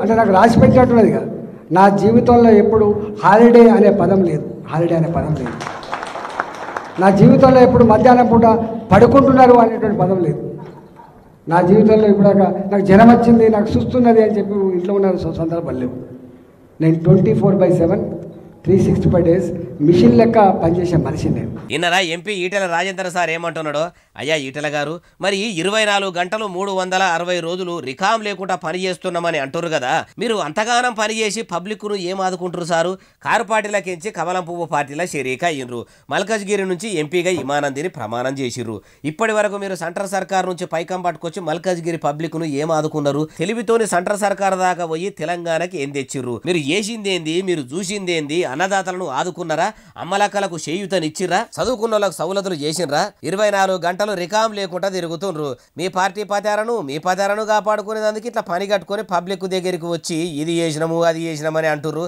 అంటే నాకు రాసి పెట్టినట్టున్నది కదా, నా జీవితంలో ఎప్పుడు హాలిడే అనే పదం లేదు. హాలిడే అనే పదం లేదు. నా జీవితంలో ఎప్పుడు మధ్యాహ్నం పూట పడుకుంటున్నారు అనేటువంటి పదం లేదు. నా జీవితంలో ఇప్పుడు నాకు జ్వరం వచ్చింది, నాకు చూస్తున్నది అని చెప్పి ఇంట్లో ఉన్న సందర్భాలు లేవు. నేను 24/7 365 days మిషన్ లెక్క పనిచేసే మనిషి నేను. ఇన్నరా ఎంపీ ఈటెల రాజేందర్ సార్ ఏమంటున్నాడో. అయ్యా ఈటెల గారు, మరి 24 గంటలు 360 రోజులు రికాం లేకుండా పని చేస్తున్నామని అంటారు కదా, మీరు అంతగానం పని చేసి పబ్లిక్ను ఏం ఆదుకుంటారు సారు? కారు పార్టీలకించి కమలం పువ్వు పార్టీల షరీకా అయ్యిండ్రు. మల్కజ్గిరి నుంచి ఎంపీగా ఇమానందిని ప్రమాణం చేసిర్రు. ఇప్పటి వరకు మీరు సెంట్రల్ సర్కార్ నుంచి పైకం పట్టుకొచ్చి మల్కజ్గిరి పబ్లిక్ను ఏం ఆదుకున్నారు? తెలివితోని సెంట్రల్ సర్కార్ దాకా పోయి తెలంగాణకి ఏం తెచ్చిర్రు? మీరు చేసిందేంది, మీరు చూసిందేంది? అన్నదాతలను ఆదుకున్నారా? అమ్మలక్కలకు చేయూతనిచ్చిర్రా? చదువుకున్న వాళ్ళకు సౌలతులు చేసినరా? 24 గంటలు రికాం లేకుండా తిరుగుతుండ్రు. మీ పార్టీ పతారను కాపాడుకునేందుకు ఇట్లా పని కట్టుకొని పబ్లిక్ దగ్గరికి వచ్చి ఇది చేసినాము అది చేసినామని అంటుర్రు.